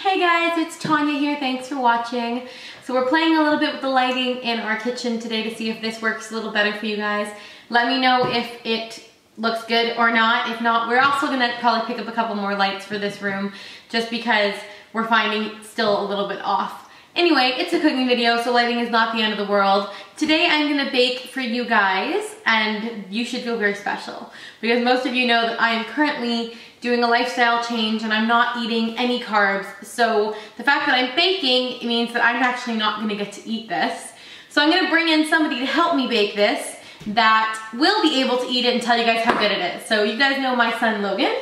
Hey guys, it's Tanya here. Thanks for watching. So we're playing a little bit with the lighting in our kitchen today to see if this works a little better for you guys. Let me know if it looks good or not. If not, we're also gonna probably pick up a couple more lights for this room just because we're finding it's still a little bit off. Anyway, it's a cooking video, so lighting is not the end of the world. Today I'm gonna bake for you guys, and you should feel very special because most of you know that I am currently doing a lifestyle change and I'm not eating any carbs. So the fact that I'm baking means that I'm actually not gonna get to eat this. So I'm gonna bring in somebody to help me bake this that will be able to eat it and tell you guys how good it is. So you guys know my son Logan.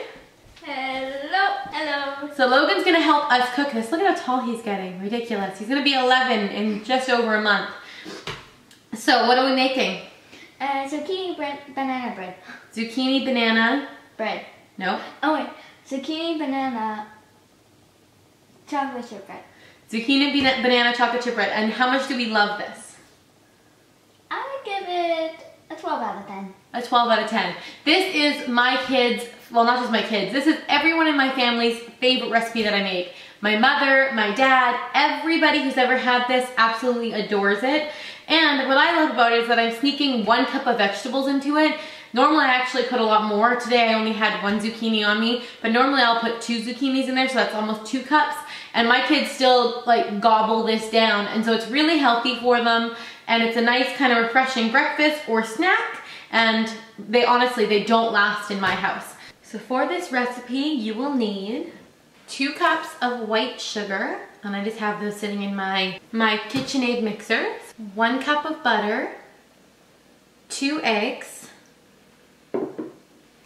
Hello, hello. So Logan's gonna help us cook this. Look at how tall he's getting, ridiculous. He's gonna be 11 in just over a month. So what are we making? Zucchini bread, banana bread. Zucchini banana. Bread. No. Oh wait, zucchini banana chocolate chip bread. Zucchini banana chocolate chip bread. And how much do we love this? I would give it a 12 out of 10. A 12 out of 10. This is my kids, well not just my kids, this is everyone in my family's favorite recipe that I make. My mother, my dad, everybody who's ever had this absolutely adores it. And what I love about it is that I'm sneaking 1 cup of vegetables into it. Normally I actually put a lot more. Today I only had 1 zucchini on me, but normally I'll put 2 zucchinis in there, so that's almost 2 cups. And my kids still like gobble this down, and so it's really healthy for them, and it's a nice kind of refreshing breakfast or snack, and they honestly, they don't last in my house. So for this recipe, you will need 2 cups of white sugar, and I just have those sitting in my KitchenAid mixer, 1 cup of butter, 2 eggs,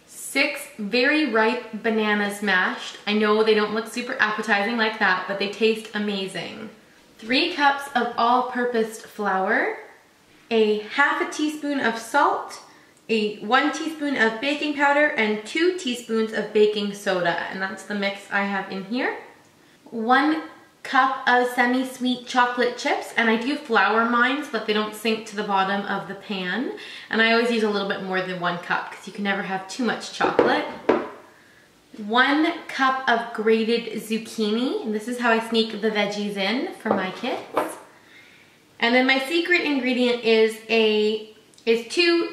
6 very ripe bananas mashed. I know they don't look super appetizing like that, but they taste amazing. 3 cups of all-purpose flour, a ½ teaspoon of salt, 1 teaspoon of baking powder, and 2 teaspoons of baking soda, and that's the mix I have in here. 1 cup of semi-sweet chocolate chips, and I do flour mine so that they don't sink to the bottom of the pan, and I always use a little bit more than 1 cup because you can never have too much chocolate. 1 cup of grated zucchini, and this is how I sneak the veggies in for my kids. And then my secret ingredient is 2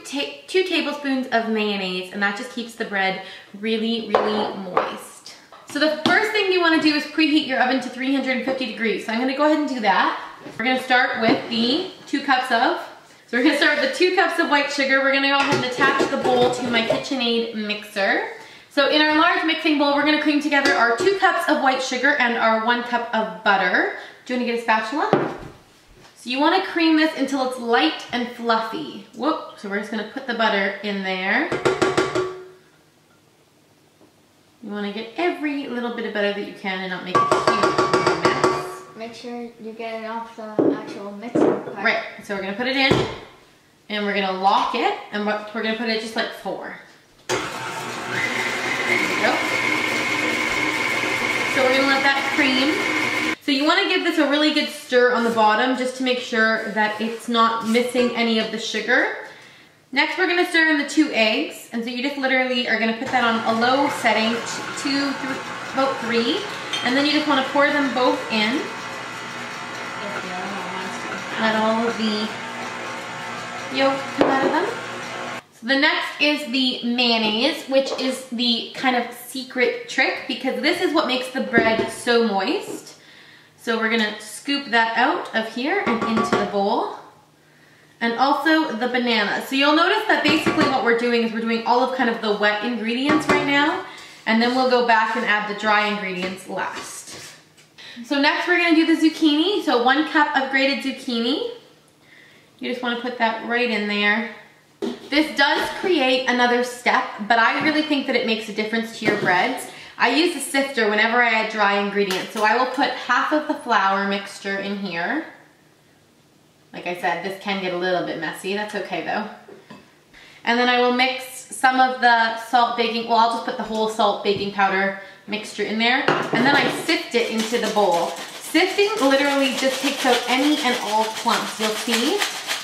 tablespoons of mayonnaise, and that just keeps the bread really, really moist. So the first thing you want to do is preheat your oven to 350 degrees. So I'm going to go ahead and do that. We're going to start with the 2 cups of, so we're going to start with the 2 cups of white sugar. We're going to go ahead and attach the bowl to my KitchenAid mixer. So in our large mixing bowl, we're going to cream together our 2 cups of white sugar and our 1 cup of butter. Do you want to get a spatula? So you want to cream this until it's light and fluffy. Whoop, so we're just going to put the butter in there. You want to get every little bit of butter that you can and not make a huge mess. Make sure you get it off the actual mixing part. Right, so we're going to put it in and we're going to lock it, and we're going to put it just like 4. There we go. So we're going to let that cream. So you want to give this a really good stir on the bottom just to make sure that it's not missing any of the sugar. Next we're going to stir in the 2 eggs, and so you just literally are going to put that on a low setting, about 3, and then you just want to pour them both in. Let all of the yolk come out of them. So the next is the mayonnaise, which is the kind of secret trick because this is what makes the bread so moist. So we're going to scoop that out of here and into the bowl. And also the banana. So you'll notice that basically what we're doing is we're doing all of kind of the wet ingredients right now, and then we'll go back and add the dry ingredients last. So next we're gonna do the zucchini. So 1 cup of grated zucchini. You just wanna put that right in there. This does create another step, but I really think that it makes a difference to your breads. I use a sifter whenever I add dry ingredients. So I will put ½ of the flour mixture in here. Like I said, this can get a little bit messy. That's okay though. And then I will mix some of the salt baking, well I'll just put the whole salt baking powder mixture in there. And then I sift it into the bowl. Sifting literally just takes out any and all clumps. You'll see,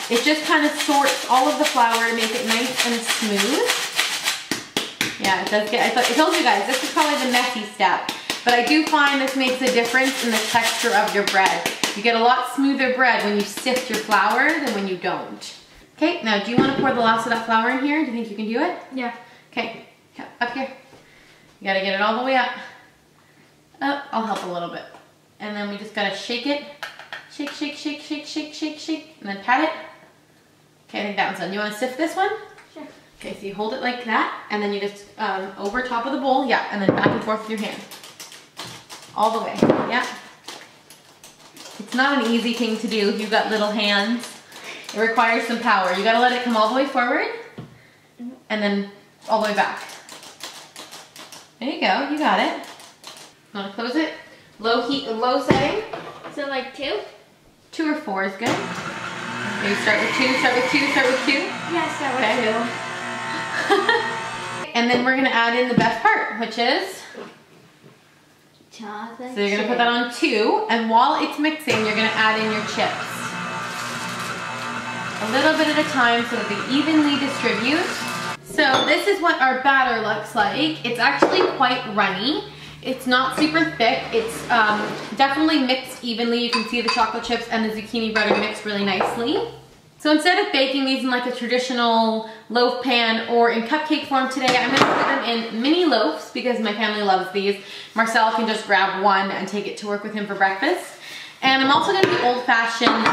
it just kind of sorts all of the flour to make it nice and smooth. Yeah, it does get, I told you guys, this is probably the messy step. But I do find this makes a difference in the texture of your bread. You get a lot smoother bread when you sift your flour than when you don't. Okay, now do you want to pour the last of that flour in here? Do you think you can do it? Yeah. Okay, up here. You gotta get it all the way up. Up, I'll help a little bit. And then we just gotta shake it. Shake, shake, shake, shake, shake, shake, shake. And then pat it. Okay, I think that one's done. You wanna sift this one? Sure. Okay, so you hold it like that, and then you just, over top of the bowl, yeah, and then back and forth with your hand. All the way, yeah. It's not an easy thing to do if you've got little hands. It requires some power. You gotta let it come all the way forward, and then all the way back. There you go, you got it. Wanna close it? Low heat, low setting. So like 2? 2 or 4 is good. Maybe start with 2, start with 2, start with 2. Yeah, start with 2. And then we're gonna add in the best part, which is, chocolate so you're gonna put that on 2, and while it's mixing, you're gonna add in your chips. A little bit at a time so that they evenly distribute. So this is what our batter looks like. It's actually quite runny. It's not super thick. It's definitely mixed evenly. You can see the chocolate chips and the zucchini bread are mixed really nicely. So instead of baking these in like a traditional loaf pan or in cupcake form today, I'm gonna put them in mini loaves because my family loves these. Marcel can just grab one and take it to work with him for breakfast. And I'm also gonna do old-fashioned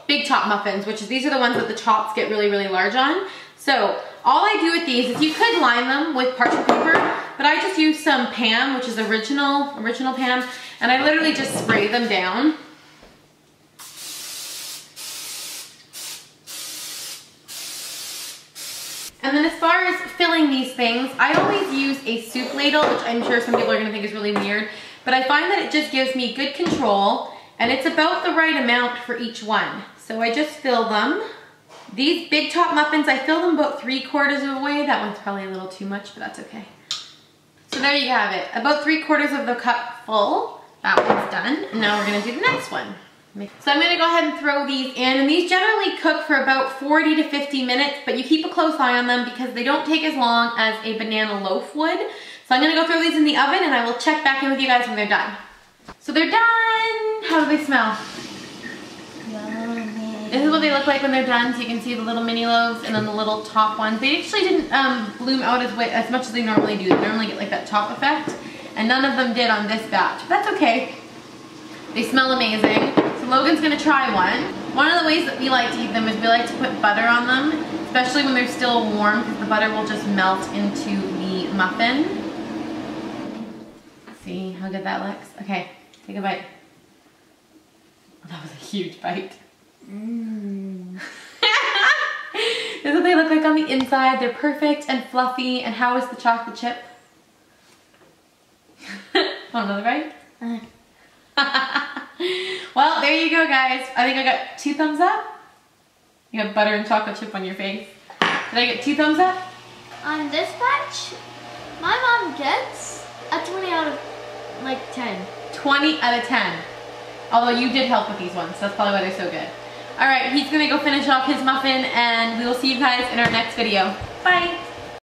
big top muffins, which is, these are the ones that the tops get really, really large on. So all I do with these is, you could line them with parchment paper, but I just use some Pam, which is original Pam, and I literally just spray them down. And then as far as filling these things, I always use a soup ladle, which I'm sure some people are gonna think is really weird, but I find that it just gives me good control, and it's about the right amount for each one. So I just fill them. These big top muffins, I fill them about 3/4 of the way. That one's probably a little too much, but that's okay. So there you have it, about 3/4 of the cup full. That one's done. And now we're gonna do the next one. So I'm gonna go ahead and throw these in, and these generally cook for about 40 to 50 minutes, but you keep a close eye on them because they don't take as long as a banana loaf would. So I'm gonna go throw these in the oven, and I will check back in with you guys when they're done. So they're done. How do they smell? This is what they look like when they're done. So you can see the little mini loaves and then the little top ones. They actually didn't bloom out as much as they normally do. They normally get like that top effect, and none of them did on this batch. But that's okay. They smell amazing. So Logan's gonna try one. One of the ways that we like to eat them is we like to put butter on them, especially when they're still warm, because the butter will just melt into the muffin. See how good that looks? Okay, take a bite. Oh, that was a huge bite. This is what they look like on the inside. They're perfect and fluffy. And how is the chocolate chip? Want another bite? Well, there you go, guys. I think I got 2 thumbs up. You got butter and chocolate chip on your face. Did I get 2 thumbs up? On this batch, my mom gets a 20 out of like 10. 20 out of 10. Although you did help with these ones, so that's probably why they're so good. All right, he's gonna go finish off his muffin, and we will see you guys in our next video. Bye.